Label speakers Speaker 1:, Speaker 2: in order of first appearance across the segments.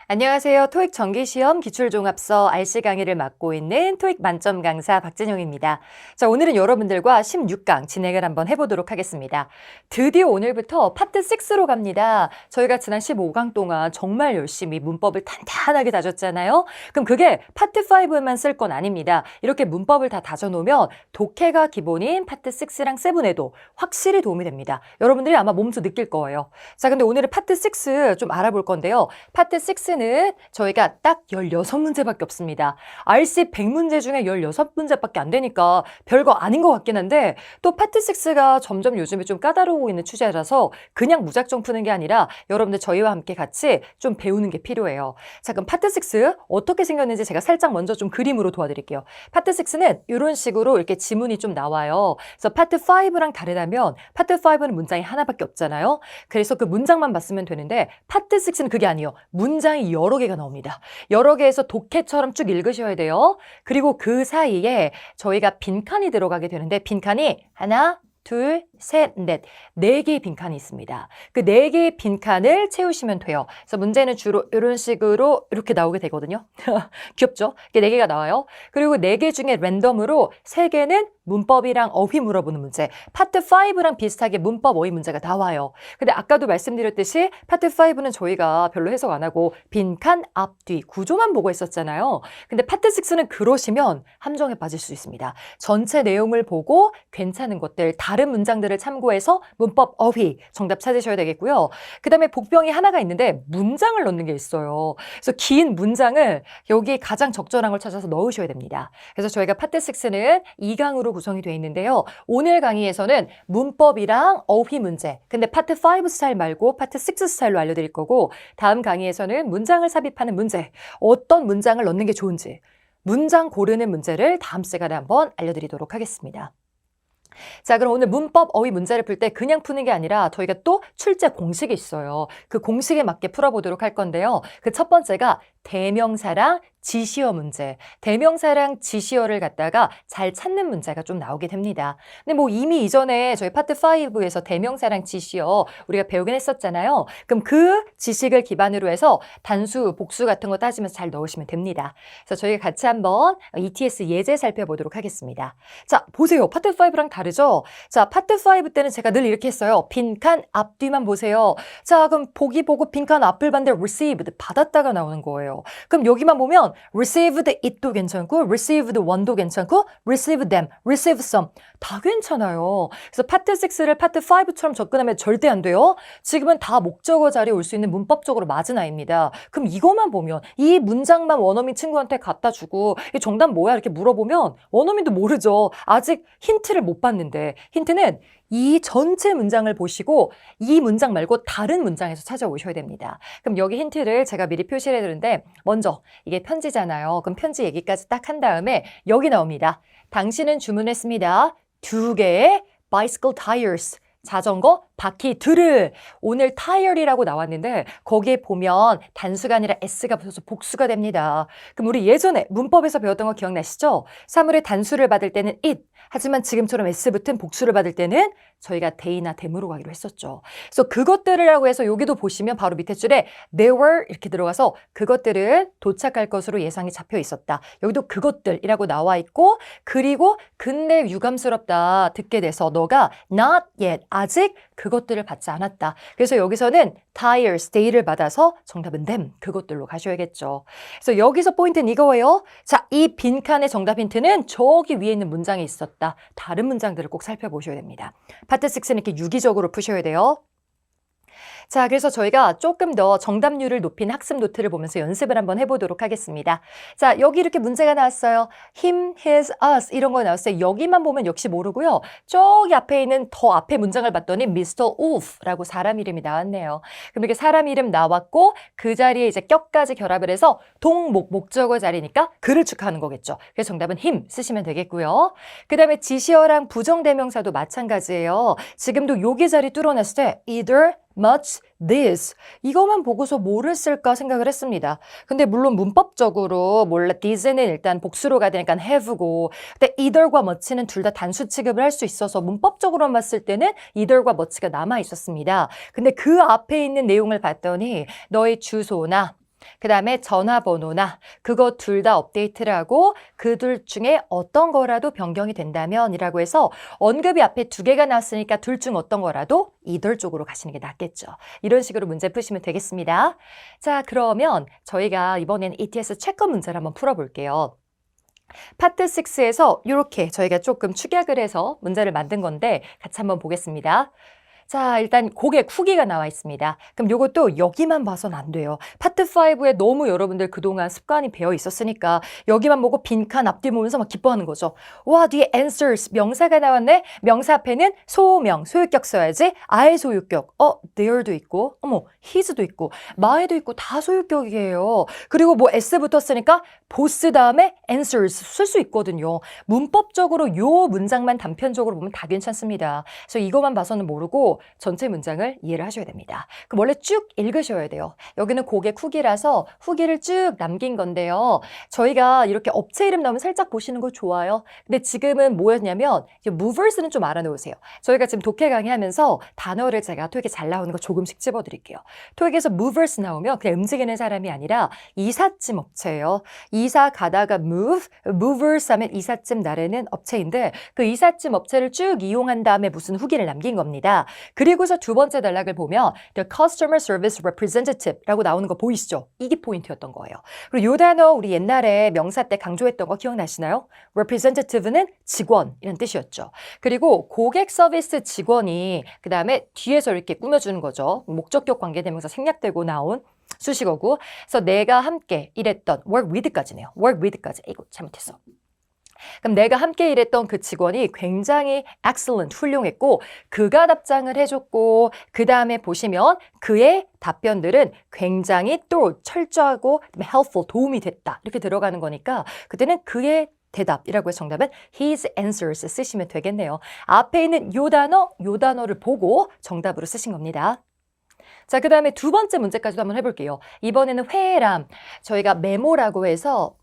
Speaker 1: 안녕하세요. 토익 정기시험 기출종합서 RC 강의를 맡고 있는 토익 만점 강사 박진영입니다. 자, 오늘은 여러분들과 16강 진행을 한번 해보도록 하겠습니다. 드디어 오늘부터 파트 6로 갑니다. 저희가 지난 15강 동안 정말 열심히 문법을 탄탄하게 다졌잖아요. 그럼 그게 파트 5만 쓸 건 아닙니다. 이렇게 문법을 다 다져놓으면 독해가 기본인 파트 6랑 7에도 확실히 도움이 됩니다. 여러분들이 아마 몸소 느낄 거예요. 자, 근데 오늘은 파트 6 좀 알아볼 건데요. 파트 6는 저희가 딱 16문제밖에 없습니다. RC 100문제 중에 16문제밖에 안 되니까 별거 아닌 것 같긴 한데 또 파트 6가 점점 요즘에 좀 까다로우고 있는 추세라서 그냥 무작정 푸는 게 아니라 여러분들 저희와 함께 같이 좀 배우는 게 필요해요. 자, 그럼 파트 6 어떻게 생겼는지 제가 살짝 먼저 좀 그림으로 도와드릴게요. 파트 6는 이런 식으로 이렇게 지문이 좀 나와요. 그래서 파트 5랑 다르다면 파트 5는 문장이 하나밖에 없잖아요. 그래서 그 문장만 봤으면 되는데 파트 6는 그게 아니에요. 문장이 여러 개가 나옵니다. 여러 개에서 독해처럼 쭉 읽으셔야 돼요. 그리고 그 사이에 저희가 빈칸이 들어가게 되는데 빈칸이 하나, 둘, 셋, 넷, 4개의 빈칸이 있습니다. 그 4개의 빈칸을 채우시면 돼요. 그래서 문제는 주로 이런 식으로 이렇게 나오게 되거든요. 귀엽죠? 이게 4개가 나와요. 그리고 4개 중에 랜덤으로 3개는 문법이랑 어휘 물어보는 문제. 파트 5랑 비슷하게 문법 어휘 문제가 나와요. 근데 아까도 말씀드렸듯이 파트 5는 저희가 별로 해석 안 하고 빈칸, 앞뒤, 구조만 보고 있었잖아요. 근데 파트 6는 그러시면 함정에 빠질 수 있습니다. 전체 내용을 보고 괜찮은 것들, 다른 문장들을 참고해서 문법 어휘 정답 찾으셔야 되겠고요. 그 다음에 복병이 하나가 있는데 문장을 넣는 게 있어요. 그래서 긴 문장을 여기 가장 적절한 걸 찾아서 넣으셔야 됩니다. 그래서 저희가 파트 6는 2강으로 구성이 되어 있는데요. 오늘 강의에서는 문법이랑 어휘 문제, 근데 파트 5 스타일 말고 파트 6 스타일로 알려드릴 거고 다음 강의에서는 문장을 삽입하는 문제, 어떤 문장을 넣는 게 좋은지 문장 고르는 문제를 다음 시간에 한번 알려드리도록 하겠습니다. 자, 그럼 오늘 문법 어휘 문제를 풀 때 그냥 푸는 게 아니라 저희가 또 출제 공식이 있어요. 그 공식에 맞게 풀어보도록 할 건데요. 그 첫 번째가 대명사랑 지시어 문제. 대명사랑 지시어를 갖다가 잘 찾는 문제가 좀 나오게 됩니다. 근데 뭐 이미 이전에 저희 파트 5에서 대명사랑 지시어 우리가 배우긴 했었잖아요. 그럼 그 지식을 기반으로 해서 단수, 복수 같은 거 따지면서 잘 넣으시면 됩니다. 그래서 저희가 같이 한번 ETS 예제 살펴보도록 하겠습니다. 자, 보세요. 파트 5랑 다르죠? 자, 파트 5 때는 제가 늘 이렇게 했어요. 빈칸 앞뒤만 보세요. 자, 그럼 보기 보고 빈칸 앞을 봤는데 received, 받았다가 나오는 거예요. 그럼 여기만 보면 received it도 괜찮고 received one도 괜찮고 received them, received some 다 괜찮아요. 그래서 파트 6를 파트 5처럼 접근하면 절대 안 돼요. 지금은 다 목적어 자리에 올 수 있는 문법적으로 맞은 아이입니다. 그럼 이것만 보면 이 문장만 원어민 친구한테 갖다 주고 이 정답 뭐야 이렇게 물어보면 원어민도 모르죠. 아직 힌트를 못 봤는데 힌트는 이 전체 문장을 보시고 이 문장 말고 다른 문장에서 찾아오셔야 됩니다. 그럼 여기 힌트를 제가 미리 표시를 해드는데 먼저 이게 편지잖아요. 그럼 편지 얘기까지 딱 한 다음에 여기 나옵니다. 당신은 주문했습니다. 2개의 bicycle tires. 자전거 바퀴들을 오늘 tire이라고 나왔는데 거기에 보면 단수가 아니라 s가 붙어서 복수가 됩니다. 그럼 우리 예전에 문법에서 배웠던 거 기억나시죠? 사물의 단수를 받을 때는 it, 하지만 지금처럼 s 붙은 복수를 받을 때는 저희가 they나 them으로 가기로 했었죠. 그래서 그것들이라고 해서 여기도 보시면 바로 밑에 줄에 there were 이렇게 들어가서 그것들은 도착할 것으로 예상이 잡혀 있었다. 여기도 그것들이라고 나와 있고 그리고 근데 유감스럽다 듣게 돼서 너가 not yet 아직 그것들을 받지 않았다. 그래서 여기서는 tires, they를 받아서 정답은 them, 그것들로 가셔야겠죠. 그래서 여기서 포인트는 이거예요. 자, 이 빈칸의 정답 힌트는 저기 위에 있는 문장에 있었다. 다른 문장들을 꼭 살펴보셔야 됩니다. 파트 6는 이렇게 유기적으로 푸셔야 돼요. 자, 그래서 저희가 조금 더 정답률을 높인 학습 노트를 보면서 연습을 한번 해보도록 하겠습니다. 자, 여기 이렇게 문제가 나왔어요. him, his, us 이런 거 나왔어요. 여기만 보면 역시 모르고요. 저기 앞에 있는 더 앞에 문장을 봤더니 Mr. Wolf라고 사람 이름이 나왔네요. 그럼 이렇게 사람 이름 나왔고 그 자리에 이제 격까지 결합을 해서 동목, 목적어 자리니까 그를 축하하는 거겠죠. 그래서 정답은 him 쓰시면 되겠고요. 그 다음에 지시어랑 부정대명사도 마찬가지예요. 지금도 여기 자리 뚫어냈을 때 either much, this 이것만 보고서 뭐를 쓸까 생각을 했습니다. 근데 물론 문법적으로 몰라 this는 일단 복수로 가야 되니까 have고 근데 either과 much는 둘 다 단수 취급을 할 수 있어서 문법적으로만 봤을 때는 either과 much가 남아 있었습니다. 근데 그 앞에 있는 내용을 봤더니 너의 주소나 그 다음에 전화번호나 그거 둘 다 업데이트를 하고 그 둘 중에 어떤 거라도 변경이 된다면 이라고 해서 언급이 앞에 두 개가 나왔으니까 둘 중 어떤 거라도 either 쪽으로 가시는 게 낫겠죠. 이런 식으로 문제 푸시면 되겠습니다. 자, 그러면 저희가 이번에는 ETS 체크 문제를 한번 풀어볼게요. 파트 6에서 이렇게 저희가 조금 축약을 해서 문제를 만든 건데 같이 한번 보겠습니다. 자, 일단 고객 후기가 나와 있습니다. 그럼 요것도 여기만 봐서는 안 돼요. 파트 5에 너무 여러분들 그동안 습관이 배어 있었으니까 여기만 보고 빈칸 앞뒤 보면서 막 기뻐하는 거죠. 와, 뒤에 answers 명사가 나왔네. 명사 앞에는 소명, 소유격 써야지. I 소유격. there도 있고, his도 있고, my도 있고 다 소유격이에요. 그리고 뭐 s 붙었으니까 보스 다음에 answers 쓸 수 있거든요. 문법적으로 요 문장만 단편적으로 보면 다 괜찮습니다. 그래서 이것만 봐서는 모르고 전체 문장을 이해를 하셔야 됩니다. 그럼 원래 쭉 읽으셔야 돼요. 여기는 고객 후기라서 후기를 쭉 남긴 건데요. 저희가 이렇게 업체 이름 나오면 살짝 보시는 거 좋아요. 근데 지금은 뭐였냐면 movers는 좀 알아놓으세요. 저희가 지금 독해 강의하면서 단어를 제가 토익에 잘 나오는 거 조금씩 집어드릴게요. 토익에서 movers 나오면 그냥 움직이는 사람이 아니라 이삿짐 업체예요. 이사 가다가 movers 하면 이삿짐 나르는 업체인데 그 이삿짐 업체를 쭉 이용한 다음에 무슨 후기를 남긴 겁니다. 그리고서 두 번째 단락을 보면 The Customer Service Representative라고 나오는 거 보이시죠? 이게 포인트였던 거예요. 그리고 이 단어 우리 옛날에 명사 때 강조했던 거 기억나시나요? Representative는 직원 이런 뜻이었죠. 그리고 고객 서비스 직원이 그 다음에 뒤에서 이렇게 꾸며주는 거죠. 목적격 관계대명사 생략되고 나온 수식어고. 그래서 내가 함께 일했던 work with까지네요. work with까지. 이거 잘못했어. 그럼 내가 함께 일했던 그 직원이 굉장히 excellent, 훌륭했고 그가 답장을 해줬고 그 다음에 보시면 그의 답변들은 굉장히 또 철저하고 helpful, 도움이 됐다 이렇게 들어가는 거니까 그때는 그의 대답이라고 해서 정답은 his answers 쓰시면 되겠네요. 앞에 있는 요 단어를 보고 정답으로 쓰신 겁니다. 자, 그 다음에 두 번째 문제까지도 한번 해볼게요. 이번에는 회람, 저희가 메모라고 해서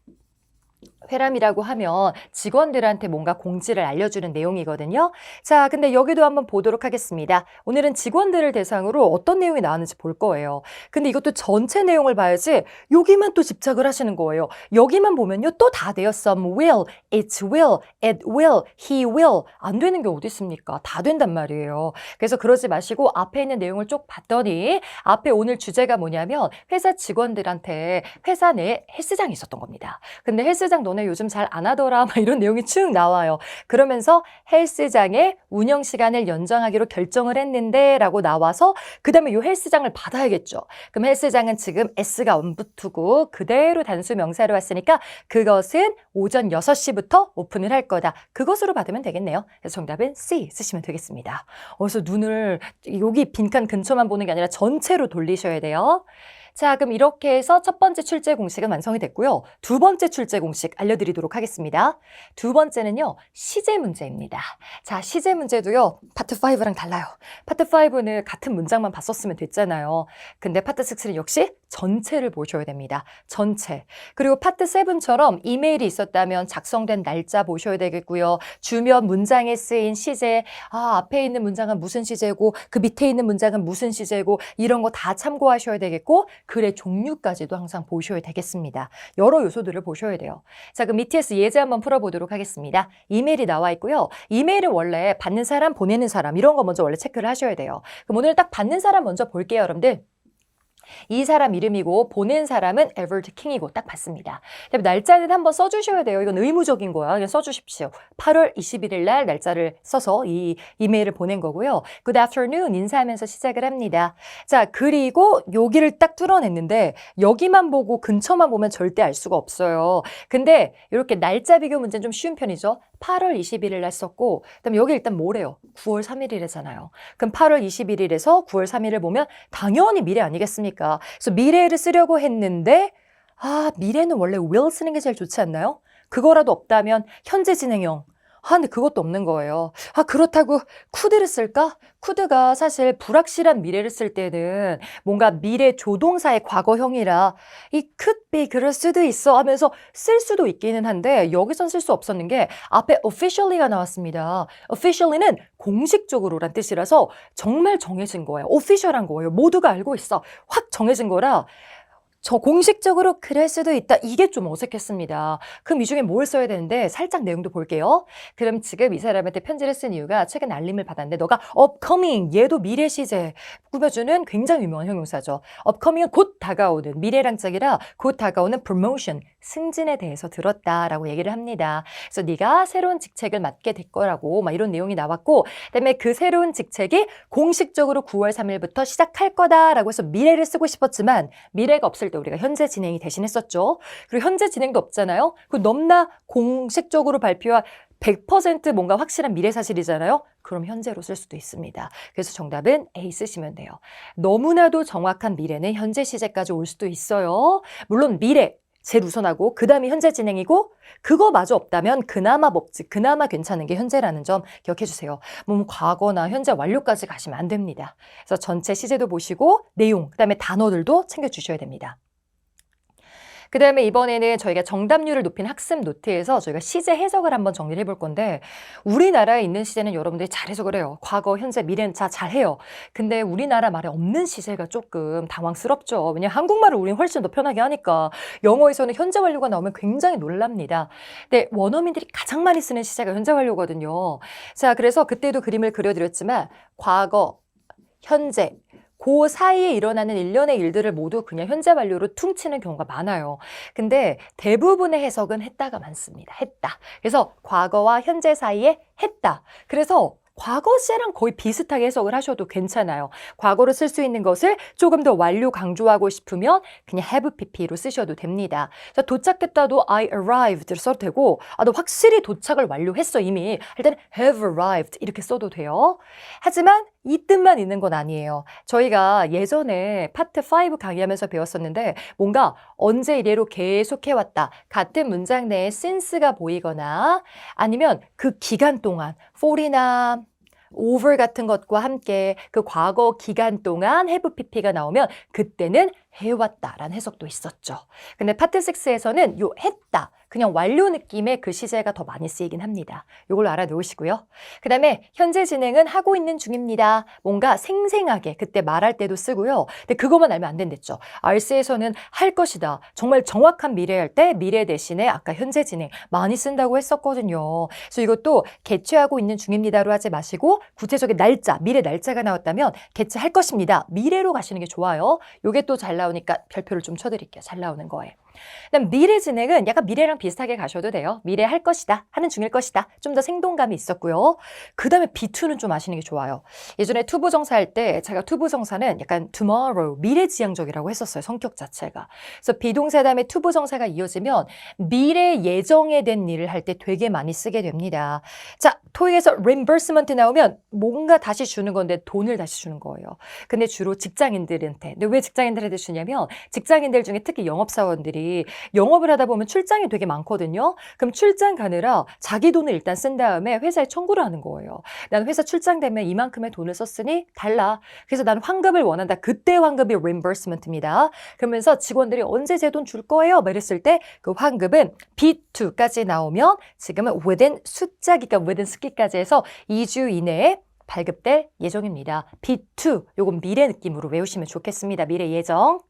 Speaker 1: 회람이라고 하면 직원들한테 뭔가 공지를 알려주는 내용이거든요. 자, 근데 여기도 한번 보도록 하겠습니다. 오늘은 직원들을 대상으로 어떤 내용이 나왔는지 볼 거예요. 근데 이것도 전체 내용을 봐야지 여기만 또 집착을 하시는 거예요. 여기만 보면요 또 다 돼요. Some will, it will, it will, he will. 안 되는 게 어디 있습니까? 다 된단 말이에요. 그래서 그러지 마시고 앞에 있는 내용을 쭉 봤더니 앞에 오늘 주제가 뭐냐면 회사 직원들한테 회사 내에 헬스장이 있었던 겁니다. 근데 헬스장 너네 요즘 잘 안 하더라 막 이런 내용이 쭉 나와요. 그러면서 헬스장의 운영 시간을 연장하기로 결정을 했는데 라고 나와서 그 다음에 이 헬스장을 받아야겠죠. 그럼 헬스장은 지금 S가 안 붙고 그대로 단수 명사로 왔으니까 그것은 오전 6시부터 오픈을 할 거다. 그것으로 받으면 되겠네요. 그래서 정답은 C 쓰시면 되겠습니다. 그래서 눈을 여기 빈칸 근처만 보는 게 아니라 전체로 돌리셔야 돼요. 자, 그럼 이렇게 해서 첫 번째 출제 공식은 완성이 됐고요. 두 번째 출제 공식 알려드리도록 하겠습니다. 두 번째는요, 시제 문제입니다. 자, 시제 문제도요, 파트 5랑 달라요. 파트 5는 같은 문장만 봤었으면 됐잖아요. 근데 파트 6는 역시 전체를 보셔야 됩니다. 전체. 그리고 파트 7처럼 이메일이 있었다면 작성된 날짜 보셔야 되겠고요. 주변 문장에 쓰인 시제, 앞에 있는 문장은 무슨 시제고, 그 밑에 있는 문장은 무슨 시제고, 이런 거 다 참고하셔야 되겠고, 글의 종류까지도 항상 보셔야 되겠습니다. 여러 요소들을 보셔야 돼요. 자, 그럼 ETS 예제 한번 풀어보도록 하겠습니다. 이메일이 나와 있고요. 이메일은 원래 받는 사람, 보내는 사람 이런 거 먼저 원래 체크를 하셔야 돼요. 그럼 오늘 딱 받는 사람 먼저 볼게요, 여러분들. 이 사람 이름이고 보낸 사람은 에버트 킹이고 딱 봤습니다. 날짜는 한번 써주셔야 돼요. 이건 의무적인 거야. 그냥 써주십시오. 8월 21일 날 날짜를 써서 이 이메일을 보낸 거고요. Good afternoon 인사하면서 시작을 합니다. 자, 그리고 여기를 딱 뚫어냈는데 여기만 보고 근처만 보면 절대 알 수가 없어요. 근데 이렇게 날짜 비교 문제는 좀 쉬운 편이죠. 8월 21일 날 썼고 그다음에 여기 일단 뭐래요? 9월 3일이래잖아요. 그럼 8월 21일에서 9월 3일을 보면 당연히 미래 아니겠습니까? 그래서 미래를 쓰려고 했는데 미래는 원래 will 쓰는 게 제일 좋지 않나요? 그거라도 없다면 현재 진행형. 근데 그것도 없는 거예요. 그렇다고 could를 쓸까? could가 사실 불확실한 미래를 쓸 때는 뭔가 미래 조동사의 과거형이라 이 could be 그럴 수도 있어 하면서 쓸 수도 있기는 한데 여기선 쓸 수 없었는 게 앞에 officially가 나왔습니다. officially는 공식적으로란 뜻이라서 정말 정해진 거예요. official한 거예요. 모두가 알고 있어. 확 정해진 거라 저 공식적으로 그럴 수도 있다. 이게 좀 어색했습니다. 그럼 이 중에 뭘 써야 되는데 살짝 내용도 볼게요. 그럼 지금 이 사람한테 편지를 쓴 이유가 최근 알림을 받았는데 너가 upcoming, 얘도 미래 시제 꾸며주는 굉장히 유명한 형용사죠. upcoming은 곧 다가오는 미래랑 짝이라 곧 다가오는 promotion, 승진에 대해서 들었다라고 얘기를 합니다. 그래서 네가 새로운 직책을 맡게 될 거라고 막 이런 내용이 나왔고 그다음에 그 새로운 직책이 공식적으로 9월 3일부터 시작할 거다라고 해서 미래를 쓰고 싶었지만 미래가 없을 때 우리가 현재 진행이 대신했었죠. 그리고 현재 진행도 없잖아요. 그 넘나 공식적으로 발표한 100% 뭔가 확실한 미래 사실이잖아요. 그럼 현재로 쓸 수도 있습니다. 그래서 정답은 A 쓰시면 돼요. 너무나도 정확한 미래는 현재 시제까지 올 수도 있어요. 물론 미래 제일 우선하고 그 다음이 현재 진행이고 그거마저 없다면 그나마 먹지 그나마 괜찮은 게 현재라는 점 기억해 주세요. 뭐 과거나 현재 완료까지 가시면 안 됩니다. 그래서 전체 시제도 보시고 내용 그다음에 단어들도 챙겨주셔야 됩니다. 그 다음에 이번에는 저희가 정답률을 높인 학습 노트에서 저희가 시제 해석을 한번 정리를 해볼 건데 우리나라에 있는 시제는 여러분들이 잘 해석을 해요. 과거, 현재, 미래는 다 잘해요. 근데 우리나라 말에 없는 시제가 조금 당황스럽죠. 왜냐하면 한국말을 우리는 훨씬 더 편하게 하니까 영어에서는 현재 완료가 나오면 굉장히 놀랍니다. 근데 원어민들이 가장 많이 쓰는 시제가 현재 완료거든요. 자, 그래서 그때도 그림을 그려드렸지만 과거, 현재, 그 사이에 일어나는 일련의 일들을 모두 그냥 현재 완료로 퉁치는 경우가 많아요. 근데 대부분의 해석은 했다가 많습니다. 했다. 그래서 과거와 현재 사이에 했다. 그래서 과거 시제랑 거의 비슷하게 해석을 하셔도 괜찮아요. 과거로 쓸 수 있는 것을 조금 더 완료 강조하고 싶으면 그냥 have pp로 쓰셔도 됩니다. 자, 도착했다도 I arrived를 써도 되고 너 확실히 도착을 완료했어 이미 할 때는 have arrived 이렇게 써도 돼요. 하지만 이 뜻만 있는 건 아니에요. 저희가 예전에 파트 5 강의하면서 배웠었는데 뭔가 언제 이래로 계속해왔다. 같은 문장 내에 since가 보이거나 아니면 그 기간 동안 for이나 over 같은 것과 함께 그 과거 기간 동안 have pp가 나오면 그때는 해왔다라는 해석도 있었죠. 근데 파트 6에서는 요 했다. 그냥 완료 느낌의 그 시제가 더 많이 쓰이긴 합니다. 이걸 알아놓으시고요. 그 다음에 현재 진행은 하고 있는 중입니다. 뭔가 생생하게 그때 말할 때도 쓰고요. 근데 그것만 알면 안 된댔죠. RC에서는 할 것이다. 정말 정확한 미래 할 때 미래 대신에 아까 현재 진행 많이 쓴다고 했었거든요. 그래서 이것도 개최하고 있는 중입니다로 하지 마시고 구체적인 날짜, 미래 날짜가 나왔다면 개최할 것입니다. 미래로 가시는 게 좋아요. 이게 또 잘 나오니까 별표를 좀 쳐드릴게요. 잘 나오는 거예요. 그다음 미래 진행은 약간 미래랑 비슷하게 가셔도 돼요. 미래 할 것이다. 하는 중일 것이다. 좀 더 생동감이 있었고요. 그 다음에 B2는 좀 아시는 게 좋아요. 예전에 투부정사 할 때 제가 투부정사는 약간 tomorrow, 미래지향적이라고 했었어요. 성격 자체가. 그래서 비동사 다음에 투부정사가 이어지면 미래 예정에 된 일을 할 때 되게 많이 쓰게 됩니다. 자, 토익에서 reimbursement 나오면 뭔가 다시 주는 건데 돈을 다시 주는 거예요. 근데 주로 직장인들한테. 근데 왜 직장인들한테 주냐면 직장인들 중에 특히 영업사원들이 영업을 하다 보면 출장이 되게 많거든요. 그럼 출장 가느라 자기 돈을 일단 쓴 다음에 회사에 청구를 하는 거예요. 나는 회사 출장 되면 이만큼의 돈을 썼으니 달라. 그래서 나는 환급을 원한다. 그때 환급이 reimbursement입니다. 그러면서 직원들이 언제 제 돈 줄 거예요? 막 이랬을 때 그 환급은 B2까지 나오면 지금은 within 숫자기가 within 스키까지 해서 2주 이내에 발급될 예정입니다. B2, 요건 미래 느낌으로 외우시면 좋겠습니다. 미래 예정.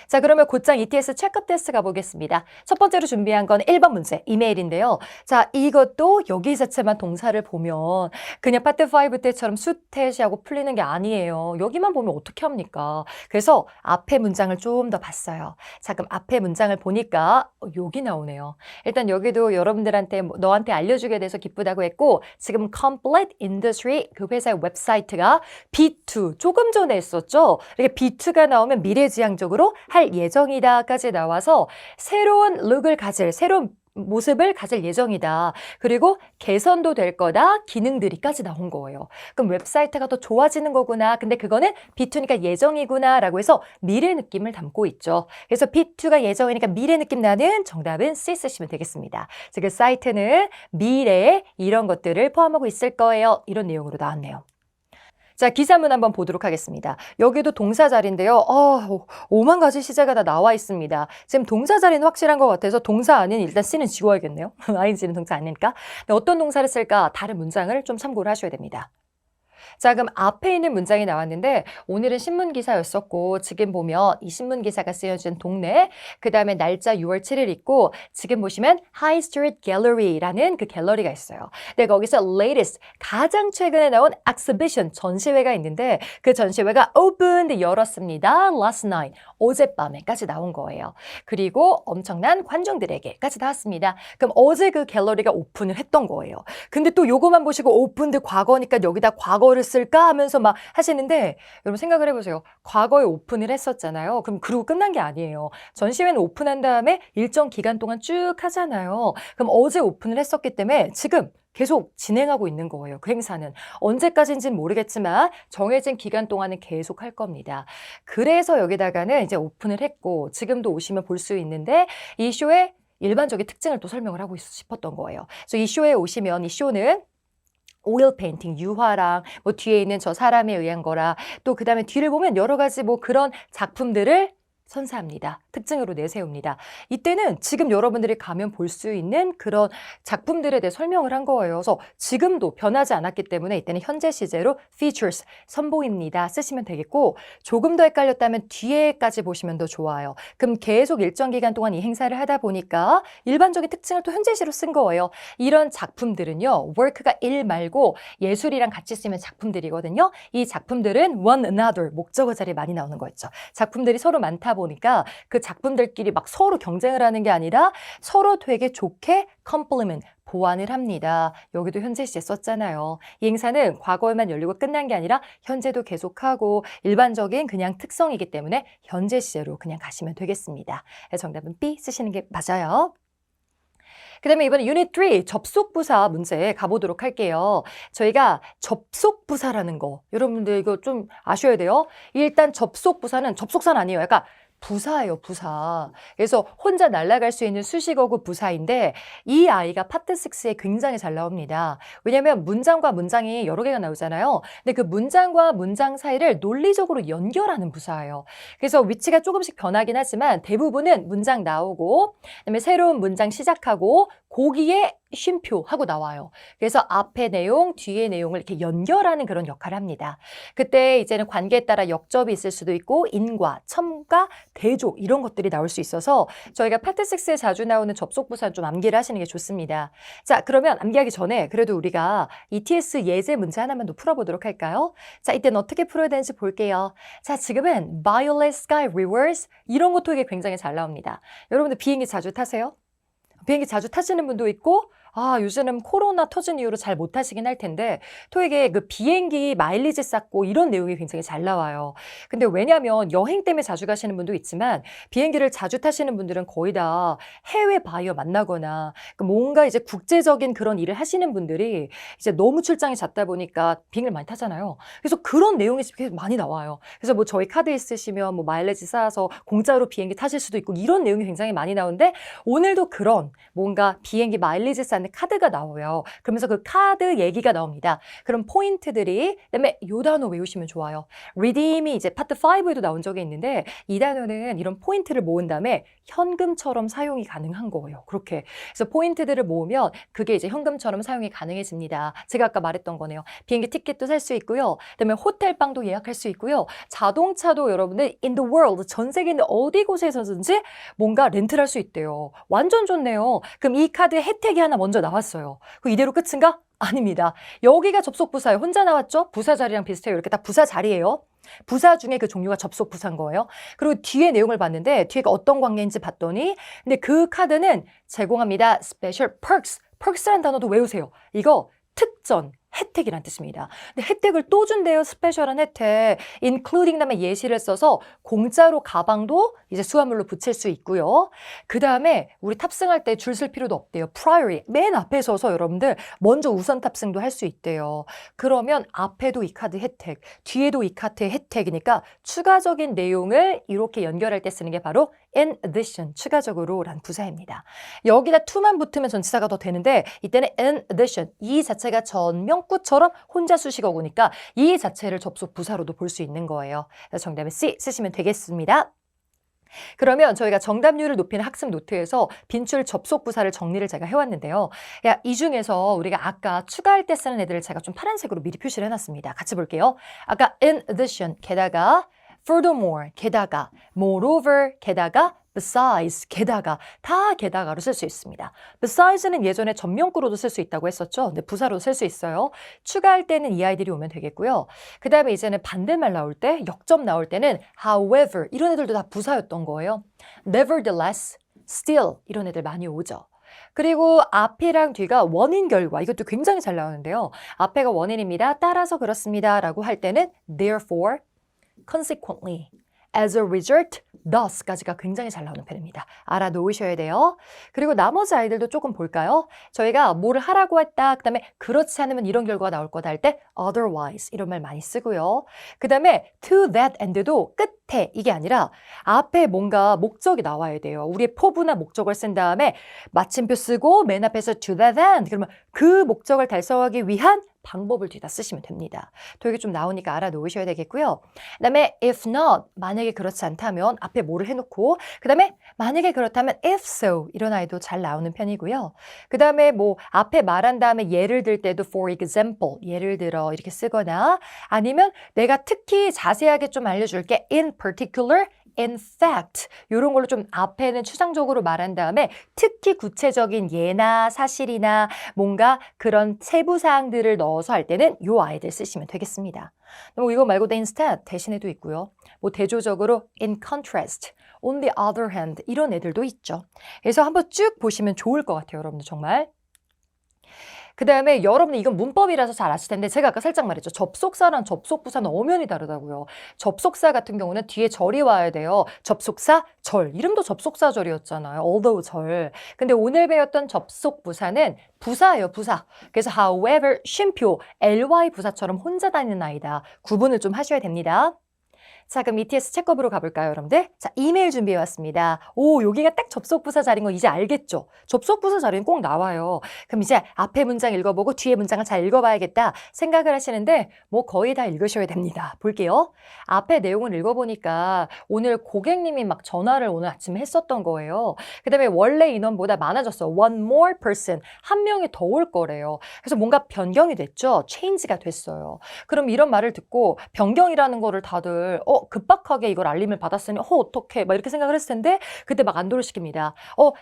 Speaker 1: 자, 그러면 곧장 ETS 체크업 테스트 가보겠습니다. 첫 번째로 준비한 건 1번 문제, 이메일인데요. 자, 이것도 여기 자체만 동사를 보면 그냥 파트 5 때처럼 수태시하고 풀리는 게 아니에요. 여기만 보면 어떻게 합니까? 그래서 앞에 문장을 좀 더 봤어요. 자, 그럼 앞에 문장을 보니까 여기 나오네요. 일단 여기도 여러분들한테 너한테 알려주게 돼서 기쁘다고 했고 지금 Complete Industry 그 회사의 웹사이트가 B2 조금 전에 했었죠. 이렇게 B2가 나오면 미래지향적으로 할 예정이다까지 나와서 새로운 룩을 가질, 새로운 모습을 가질 예정이다. 그리고 개선도 될 거다. 기능들이까지 나온 거예요. 그럼 웹사이트가 더 좋아지는 거구나. 근데 그거는 B2니까 예정이구나 라고 해서 미래 느낌을 담고 있죠. 그래서 B2가 예정이니까 미래 느낌 나는 정답은 C 쓰시면 되겠습니다. 그래서 그 사이트는 미래에 이런 것들을 포함하고 있을 거예요. 이런 내용으로 나왔네요. 자, 기사문 한번 보도록 하겠습니다. 여기도 동사 자리인데요. 5만 가지 시제가 다 나와 있습니다. 지금 동사 자리는 확실한 것 같아서 동사 아닌 일단 C는 지워야겠네요. ing는 동사 아니니까. 근데 어떤 동사를 쓸까? 다른 문장을 좀 참고를 하셔야 됩니다. 자, 그럼 앞에 있는 문장이 나왔는데 오늘은 신문 기사였었고 지금 보면 이 신문 기사가 쓰여진 동네, 그 다음에 날짜 6월 7일 있고 지금 보시면 High Street Gallery라는 그 갤러리가 있어요. 근데 거기서 latest, 가장 최근에 나온 exhibition, 전시회가 있는데 그 전시회가 opened, 열었습니다. last night, 어젯밤에까지 나온 거예요. 그리고 엄청난 관중들에게까지 나왔습니다. 그럼 어제 그 갤러리가 오픈을 했던 거예요. 근데 또 요거만 보시고 오픈드 과거니까 여기다 과거를 쓸까 하면서 막 하시는데 여러분 생각을 해보세요. 과거에 오픈을 했었잖아요. 그럼 그러고 끝난 게 아니에요. 전시회는 오픈한 다음에 일정 기간 동안 쭉 하잖아요. 그럼 어제 오픈을 했었기 때문에 지금 계속 진행하고 있는 거예요. 그 행사는. 언제까지인지는 모르겠지만 정해진 기간 동안은 계속 할 겁니다. 그래서 여기다가는 이제 오픈을 했고 지금도 오시면 볼 수 있는데 이 쇼의 일반적인 특징을 또 설명을 하고 싶었던 거예요. 그래서 이 쇼에 오시면 이 쇼는 오일 페인팅, 유화랑 뭐 뒤에 있는 저 사람에 의한 거라 또 그다음에 뒤를 보면 여러 가지 뭐 그런 작품들을 선사합니다. 특징으로 내세웁니다. 이때는 지금 여러분들이 가면 볼 수 있는 그런 작품들에 대해 설명을 한 거예요. 그래서 지금도 변하지 않았기 때문에 이때는 현재 시제로 features, 선보입니다. 쓰시면 되겠고 조금 더 헷갈렸다면 뒤에까지 보시면 더 좋아요. 그럼 계속 일정 기간 동안 이 행사를 하다 보니까 일반적인 특징을 또 현재시로 쓴 거예요. 이런 작품들은요. work가 일 말고 예술이랑 같이 쓰면 작품들이거든요. 이 작품들은 one another, 목적어 자리에 많이 나오는 거 있죠. 작품들이 서로 많다 보니까 그 작품들끼리 막 서로 경쟁을 하는 게 아니라 서로 되게 좋게 compliment, 보완을 합니다. 여기도 현재 시제 썼잖아요. 이 행사는 과거에만 열리고 끝난 게 아니라 현재도 계속하고 일반적인 그냥 특성이기 때문에 현재 시제로 그냥 가시면 되겠습니다. 정답은 B 쓰시는 게 맞아요. 그 다음에 이번에 유닛 3 접속부사 문제 가보도록 할게요. 저희가 접속부사라는 거 여러분들 이거 좀 아셔야 돼요. 일단 접속부사는 접속사는 아니에요. 약간 부사예요, 부사. 그래서 혼자 날아갈 수 있는 수식어구 부사인데 이 아이가 파트 6에 굉장히 잘 나옵니다. 왜냐하면 문장과 문장이 여러 개가 나오잖아요. 근데 그 문장과 문장 사이를 논리적으로 연결하는 부사예요. 그래서 위치가 조금씩 변하긴 하지만 대부분은 문장 나오고 그다음에 새로운 문장 시작하고 거기에 쉼표 하고 나와요. 그래서 앞에 내용, 뒤에 내용을 이렇게 연결하는 그런 역할을 합니다. 그때 이제는 관계에 따라 역접이 있을 수도 있고 인과, 첨가, 대조 이런 것들이 나올 수 있어서 저희가 파트 6에 자주 나오는 접속부사는 좀 암기를 하시는 게 좋습니다. 자, 그러면 암기하기 전에 그래도 우리가 ETS 예제 문제 하나만 더 풀어보도록 할까요? 자, 이때는 어떻게 풀어야 되는지 볼게요. 자, 지금은 violet sky reverse 이런 거 토익에 굉장히 잘 나옵니다. 여러분들 비행기 자주 타세요? 비행기 자주 타시는 분도 있고 요새는 코로나 터진 이후로 잘 못 타시긴 할 텐데 토익에 그 비행기 마일리지 쌓고 이런 내용이 굉장히 잘 나와요. 근데 왜냐면 여행 때문에 자주 가시는 분도 있지만 비행기를 자주 타시는 분들은 거의 다 해외 바이어 만나거나 뭔가 이제 국제적인 그런 일을 하시는 분들이 이제 너무 출장이 잦다 보니까 비행기를 많이 타잖아요. 그래서 그런 내용이 계속 많이 나와요. 그래서 뭐 저희 카드 있으시면 뭐 마일리지 쌓아서 공짜로 비행기 타실 수도 있고 이런 내용이 굉장히 많이 나오는데 오늘도 그런 뭔가 비행기 마일리지 쌓는 카드가 나와요. 그러면서 그 카드 얘기가 나옵니다. 그럼 포인트들이 그다음에 요 단어 외우시면 좋아요. redeem이 이제 파트 5에도 나온 적이 있는데 이 단어는 이런 포인트를 모은 다음에 현금처럼 사용이 가능한 거예요. 그렇게. 그래서 포인트들을 모으면 그게 이제 현금처럼 사용이 가능해집니다. 제가 아까 말했던 거네요. 비행기 티켓도 살 수 있고요. 그다음에 호텔방도 예약할 수 있고요. 자동차도 여러분들 in the world 전 세계 있는 어디 곳에서든지 뭔가 렌트를 할 수 있대요. 완전 좋네요. 그럼 이 카드의 혜택이 하나 먼저 나왔어요. 그 이대로 끝인가? 아닙니다. 여기가 접속부사예요. 혼자 나왔죠? 부사 자리랑 비슷해요. 이렇게 딱 부사 자리예요. 부사 중에 그 종류가 접속부사인 거예요. 그리고 뒤에 내용을 봤는데 뒤에가 어떤 관계인지 봤더니 근데 그 카드는 제공합니다. Special perks. perks라는 단어도 외우세요. 이거 특전. 혜택이란 뜻입니다. 근데 혜택을 또 준대요. 스페셜한 혜택. including 다음에 예시를 써서 공짜로 가방도 이제 수화물로 붙일 수 있고요. 그 다음에 우리 탑승할 때 줄 쓸 필요도 없대요. priority. 맨 앞에 서서 여러분들 먼저 우선 탑승도 할 수 있대요. 그러면 앞에도 이 카드 혜택, 뒤에도 이 카드의 혜택이니까 추가적인 내용을 이렇게 연결할 때 쓰는 게 바로 in addition, 추가적으로 란 부사입니다. 여기다 to만 붙으면 전치사가 더 되는데 이때는 in addition, 이 자체가 전명구처럼 혼자 수식어구니까 이 자체를 접속 부사로도 볼 수 있는 거예요. 정답은 C 쓰시면 되겠습니다. 그러면 저희가 정답률을 높이는 학습 노트에서 빈출 접속 부사를 정리를 제가 해왔는데요. 야, 이 중에서 우리가 아까 추가할 때 쓰는 애들을 제가 좀 파란색으로 미리 표시를 해놨습니다. 같이 볼게요. 아까 in addition, 게다가 furthermore, 게다가 moreover, 게다가 besides, 게다가 다 게다가로 쓸 수 있습니다. besides,는 예전에 전명구로도 쓸 수 있다고 했었죠. 근데 부사로 쓸 수 있어요. 추가할 때는 이 아이들이 오면 되겠고요. 그 다음에 이제는 반대말 나올 때, 역점 나올 때는 however 이런 애들도 다 부사였던 거예요. nevertheless, still 이런 애들 많이 오죠. 그리고 앞이랑 뒤가 원인 결과 이것도 굉장히 잘 나오는데요. 앞에가 원인입니다. 따라서 그렇습니다 라고 할 때는 therefore, consequently, as a result, thus까지가 굉장히 잘 나오는 편입니다. 알아놓으셔야 돼요. 그리고 나머지 아이들도 조금 볼까요? 저희가 뭐를 하라고 했다, 그 다음에 그렇지 않으면 이런 결과가 나올 거다 할 때 otherwise 이런 말 많이 쓰고요. 그 다음에 to that end도 끝에 이게 아니라 앞에 뭔가 목적이 나와야 돼요. 우리의 포부나 목적을 쓴 다음에 마침표 쓰고 맨 앞에서 to that end 그러면 그 목적을 달성하기 위한 방법을 뒤다 쓰시면 됩니다. 도형이 좀 나오니까 알아놓으셔야 되겠고요. 그 다음에 if not, 만약에 그렇지 않다면 앞에 뭐를 해놓고 그 다음에 만약에 그렇다면 if so 이런 아이도 잘 나오는 편이고요. 그 다음에 뭐 앞에 말한 다음에 예를 들 때도 for example, 예를 들어 이렇게 쓰거나 아니면 내가 특히 자세하게 좀 알려줄게 in particular, in fact 이런 걸로 좀 앞에는 추상적으로 말한 다음에 특히 구체적인 예나 사실이나 뭔가 그런 세부 사항들을 넣어서 할 때는 요 아이들 쓰시면 되겠습니다. 뭐 이거 말고도 instead 대신에도 있고요. 뭐 대조적으로 in contrast, on the other hand 이런 애들도 있죠. 그래서 한번 쭉 보시면 좋을 것 같아요. 여러분들 정말. 그 다음에 여러분들 이건 문법이라서 잘 아실 텐데 제가 아까 살짝 말했죠. 접속사랑 접속부사는 엄연히 다르다고요. 접속사 같은 경우는 뒤에 절이 와야 돼요. 접속사, 절. 이름도 접속사절이었잖아요. although 절. 근데 오늘 배웠던 접속부사는 부사예요. 부사. 그래서 however, 쉼표, ly 부사처럼 혼자 다니는 아이다. 구분을 좀 하셔야 됩니다. 자, 그럼 ETS 체크업으로 가볼까요, 여러분들? 자, 이메일 준비해왔습니다. 오, 여기가 딱 접속부사 자리인 거 이제 알겠죠? 접속부사 자리는 꼭 나와요. 그럼 이제 앞에 문장 읽어보고 뒤에 문장을 잘 읽어봐야겠다 생각을 하시는데 뭐 거의 다 읽으셔야 됩니다. 볼게요. 앞에 내용을 읽어보니까 오늘 고객님이 막 전화를 오늘 아침에 했었던 거예요. 그 다음에 원래 인원보다 많아졌어. One more person. 한 명이 더 올 거래요. 그래서 뭔가 변경이 됐죠? change가 됐어요. 그럼 이런 말을 듣고 변경이라는 거를 다들 급박하게 이걸 알림을 받았으니 어떡해 막 이렇게 생각을 했을 텐데 그때 막 안도를 시킵니다.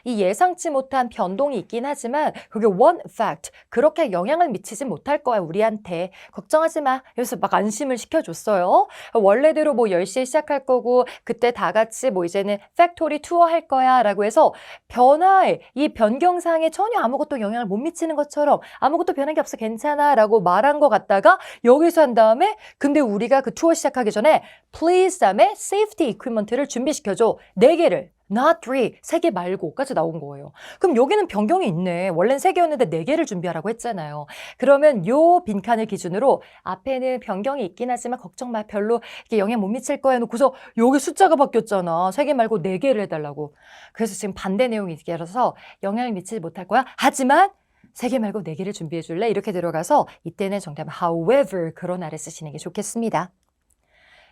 Speaker 1: 이 예상치 못한 변동이 있긴 하지만 그게 one fact 그렇게 영향을 미치지 못할 거야 우리한테 걱정하지 마. 그래서 막 안심을 시켜줬어요. 원래대로 뭐 10시에 시작할 거고 그때 다 같이 뭐 이제는 팩토리 투어 할 거야 라고 해서 변화에 이 변경사항에 전혀 아무것도 영향을 못 미치는 것처럼 아무것도 변한 게 없어 괜찮아 라고 말한 것 같다가 여기서 한 다음에 근데 우리가 그 투어 시작하기 전에 please 다음에 safety equipment를 준비시켜줘. 4개를. not 3, 3개 말고까지 나온 거예요. 그럼 여기는 변경이 있네. 원래는 3개였는데 4개를 준비하라고 했잖아요. 그러면 요 빈칸을 기준으로 앞에는 변경이 있긴 하지만 걱정 마. 별로 이게 영향 못 미칠 거야. 놓고서 여기 숫자가 바뀌었잖아. 3개 말고 4개를 해달라고. 그래서 지금 반대 내용이 있어서 영향을 미치지 못할 거야. 하지만 3개 말고 4개를 준비해 줄래? 이렇게 들어가서 이때는 정답 however 그런 아래 쓰시는 게 좋겠습니다.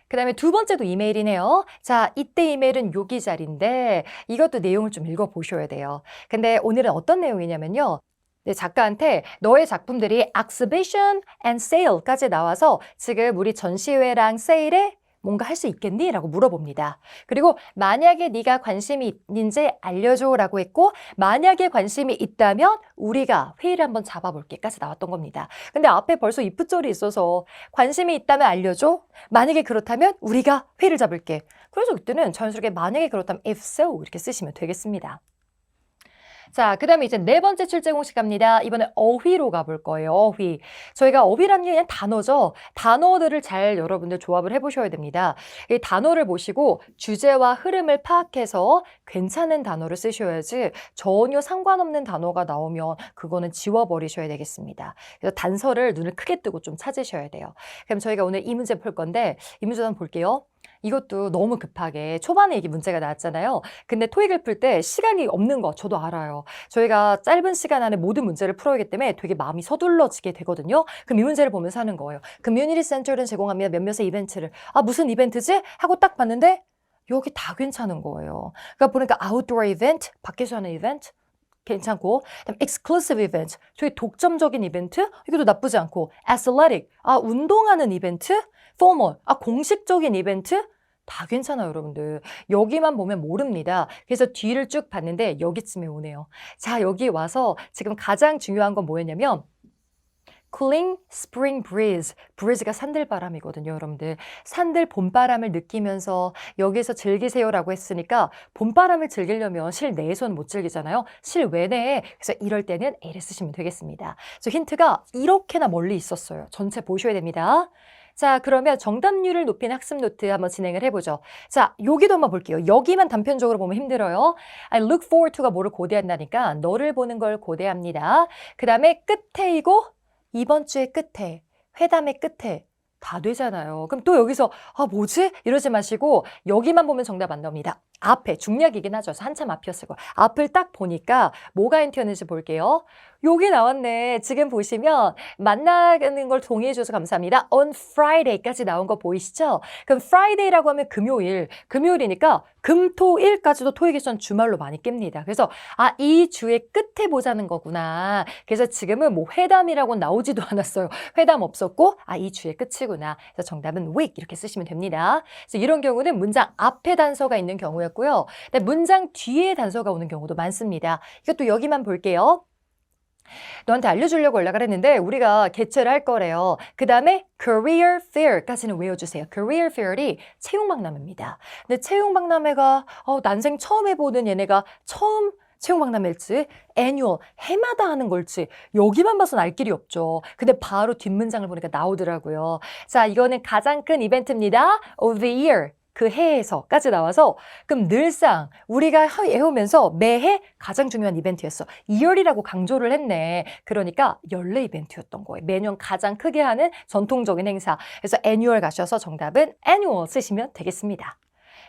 Speaker 1: 그 다음에 두 번째도 이메일이네요. 자, 이때 이메일은 여기 자리인데 이것도 내용을 좀 읽어보셔야 돼요. 근데 오늘은 어떤 내용이냐면요. 네, 작가한테 너의 작품들이 exhibition and sale까지 나와서 지금 우리 전시회랑 세일에 뭔가 할 수 있겠니? 라고 물어봅니다. 그리고 만약에 네가 관심이 있는지 알려줘 라고 했고 만약에 관심이 있다면 우리가 회의를 한번 잡아볼게까지 나왔던 겁니다. 근데 앞에 벌써 if절이 있어서 관심이 있다면 알려줘? 만약에 그렇다면 우리가 회의를 잡을게. 그래서 그때는 자연스럽게 만약에 그렇다면 if so 이렇게 쓰시면 되겠습니다. 자, 그 다음에 이제 네 번째 출제 공식 갑니다. 이번에 어휘로 가볼 거예요. 어휘. 저희가 어휘라는 게 그냥 단어죠. 단어들을 잘 여러분들 조합을 해보셔야 됩니다. 이 단어를 보시고 주제와 흐름을 파악해서 괜찮은 단어를 쓰셔야지 전혀 상관없는 단어가 나오면 그거는 지워버리셔야 되겠습니다. 그래서 단서를 눈을 크게 뜨고 좀 찾으셔야 돼요. 그럼 저희가 오늘 이 문제 풀 건데 이 문제 한번 볼게요. 이것도 너무 급하게 초반에 이게 문제가 나왔잖아요. 근데 토익을 풀 때 시간이 없는 거 저도 알아요. 저희가 짧은 시간 안에 모든 문제를 풀어야 하기 때문에 되게 마음이 서둘러지게 되거든요. 그럼 이 문제를 보면서 하는 거예요. 커뮤니티 센터는 제공하며 몇몇의 이벤트를 무슨 이벤트지? 하고 딱 봤는데 여기 다 괜찮은 거예요. 그러니까 보니까 outdoor event, 밖에서 하는 이벤트 괜찮고, 그다음 exclusive event, 저희 독점적인 이벤트 이것도 나쁘지 않고, athletic, 운동하는 이벤트, formal, 공식적인 이벤트 다 괜찮아요, 여러분들. 여기만 보면 모릅니다. 그래서 뒤를 쭉 봤는데 여기쯤에 오네요. 자, 여기 와서 지금 가장 중요한 건 뭐였냐면 cooling spring breeze. breeze가 산들바람이거든요, 여러분들. 산들 봄바람을 느끼면서 여기서 즐기세요라고 했으니까 봄바람을 즐기려면 실내에서는 못 즐기잖아요. 실외내에. 그래서 이럴 때는 A를 쓰시면 되겠습니다. 그래서 힌트가 이렇게나 멀리 있었어요. 전체 보셔야 됩니다. 자, 그러면 정답률을 높이는 학습 노트 한번 진행을 해보죠. 자, 여기도 한번 볼게요. 여기만 단편적으로 보면 힘들어요. I look forward to가 뭐를 고대한다니까 너를 보는 걸 고대합니다. 그 다음에 끝에이고 이번 주의 끝에, 회담의 끝에 다 되잖아요. 그럼 또 여기서 뭐지? 이러지 마시고 여기만 보면 정답 안 나옵니다. 앞에, 중략이긴 하죠. 한참 앞이었을 거예요. 앞을 딱 보니까 뭐가 힌트였는지 볼게요. 여기 나왔네. 지금 보시면 만나는 걸 동의해 주셔서 감사합니다. On Friday까지 나온 거 보이시죠? 그럼 Friday라고 하면 금요일, 금요일이니까 금, 토, 일까지도 토익에선 주말로 많이 깹니다. 그래서 이 주의 끝에 보자는 거구나. 그래서 지금은 뭐 회담이라고 나오지도 않았어요. 회담 없었고 이 주의 끝이구나. 그래서 정답은 week 이렇게 쓰시면 됩니다. 그래서 이런 경우는 문장 앞에 단서가 있는 경우였고요. 근데 문장 뒤에 단서가 오는 경우도 많습니다. 이것도 여기만 볼게요. 너한테 알려주려고 연락을 했는데 우리가 개최를 할 거래요. 그 다음에 career fair까지는 외워주세요. career fair이 채용박람회입니다. 근데 채용박람회가 난생 처음 해보는 얘네가 처음 채용박람회일지 annual 해마다 하는 걸지 여기만 봐서는 알 길이 없죠. 근데 바로 뒷문장을 보니까 나오더라고요. 자, 이거는 가장 큰 이벤트입니다. of the year. 그 해에서까지 나와서 그럼 늘상 우리가 해오면서 매해 가장 중요한 이벤트였어. 2월이라고 강조를 했네. 그러니까 연례 이벤트였던 거예요. 매년 가장 크게 하는 전통적인 행사. 그래서 annual 가셔서 정답은 annual 쓰시면 되겠습니다.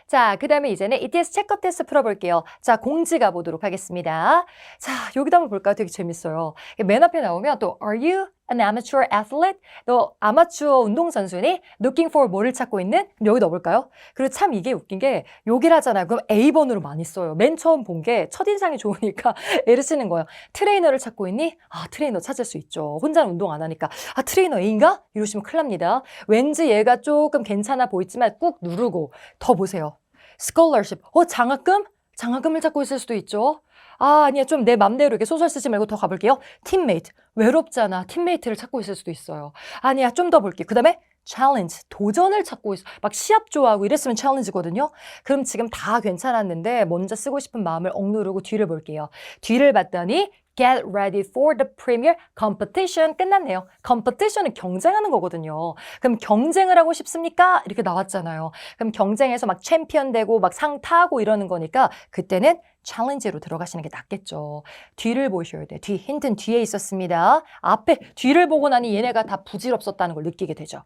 Speaker 1: 자, 그 다음에 이제는 ETS 체크업 테스트 풀어볼게요. 자, 공지 가보도록 하겠습니다. 자, 여기다 한번 볼까요? 되게 재밌어요. 맨 앞에 나오면 또 Are you an amateur athlete? 너 아마추어 운동선수니? Looking for 뭐를 찾고 있는? 여기 넣어볼까요? 그리고 참 이게 웃긴 게 여기를 하잖아요. 그럼 A번으로 많이 써요. 맨 처음 본 게 첫인상이 좋으니까 A를 쓰는 거예요. 트레이너를 찾고 있니? 트레이너 찾을 수 있죠. 혼자는 운동 안 하니까. 트레이너 A인가? 이러시면 큰일 납니다. 왠지 얘가 조금 괜찮아 보이지만 꾹 누르고 더 보세요. scholarship. 장학금? 장학금을 찾고 있을 수도 있죠. 아니야. 좀 내 맘대로 이렇게 소설 쓰지 말고 더 가볼게요. teammate. 외롭잖아. 팀메이트를 찾고 있을 수도 있어요. 아니야. 좀 더 볼게요. 그 다음에 challenge. 도전을 찾고 있어. 막 시합 좋아하고 이랬으면 challenge거든요. 그럼 지금 다 괜찮았는데 먼저 쓰고 싶은 마음을 억누르고 뒤를 볼게요. 뒤를 봤더니 Get ready for the premier competition. 끝났네요. competition은 경쟁하는 거거든요. 그럼 경쟁을 하고 싶습니까? 이렇게 나왔잖아요. 그럼 경쟁에서 막 챔피언 되고 막 상 타고 이러는 거니까 그때는 챌린지로 들어가시는 게 낫겠죠. 뒤를 보셔야 돼. 뒤, 힌트는 뒤에 있었습니다. 앞에 뒤를 보고 나니 얘네가 다 부질없었다는 걸 느끼게 되죠.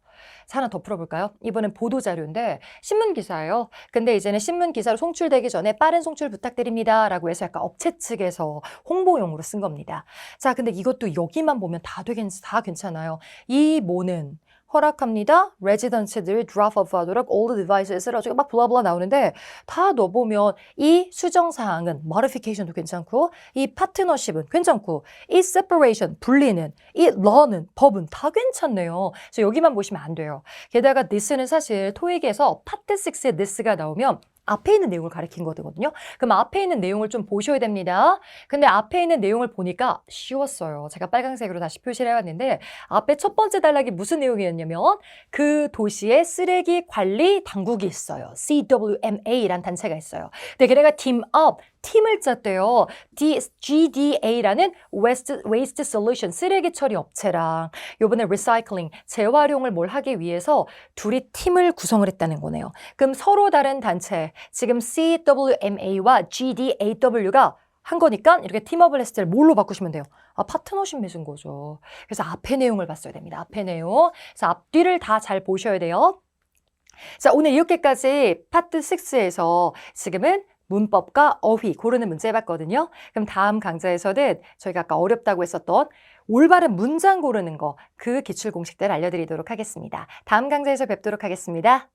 Speaker 1: 자, 하나 더 풀어볼까요? 이번엔 보도자료인데 신문기사예요. 근데 이제는 신문기사로 송출되기 전에 빠른 송출 부탁드립니다. 라고 해서 약간 업체 측에서 홍보용으로 쓴 겁니다. 자, 근데 이것도 여기만 보면 다 괜찮아요. 이 뭐는 허락합니다. 레지던트들이 drop off 하도록 all the devices를 막 블라블라 나오는데 다 넣어보면 이 수정사항은 modification도 괜찮고 이 파트너십은 괜찮고 이 separation, 분리는 이 law는, 법은 다 괜찮네요. 그래서 여기만 보시면 안 돼요. 게다가 this는 사실 토익에서 파트 6의 this가 나오면 앞에 있는 내용을 가리킨 거거든요. 그럼 앞에 있는 내용을 좀 보셔야 됩니다. 근데 앞에 있는 내용을 보니까 쉬웠어요. 제가 빨간색으로 다시 표시를 해왔는데 앞에 첫 번째 단락이 무슨 내용이었냐면 그 도시에 쓰레기 관리 당국이 있어요. CWMA라는 단체가 있어요. 근데 걔네가 팀업, 팀을 짰대요. GDA라는 Waste Solution, 쓰레기 처리 업체랑 요번에 Recycling, 재활용을 뭘 하기 위해서 둘이 팀을 구성을 했다는 거네요. 그럼 서로 다른 단체, 지금 CWMA와 GDAW가 한 거니까 이렇게 팀업을 했을 때 뭘로 바꾸시면 돼요? 파트너십 맺은 거죠. 그래서 앞에 내용을 봤어야 됩니다. 앞에 내용. 그래서 앞뒤를 다 잘 보셔야 돼요. 자, 오늘 이렇게까지 파트 6에서 지금은 문법과 어휘 고르는 문제 해봤거든요. 그럼 다음 강좌에서는 저희가 아까 어렵다고 했었던 올바른 문장 고르는 거, 그 기출 공식들 알려드리도록 하겠습니다. 다음 강좌에서 뵙도록 하겠습니다.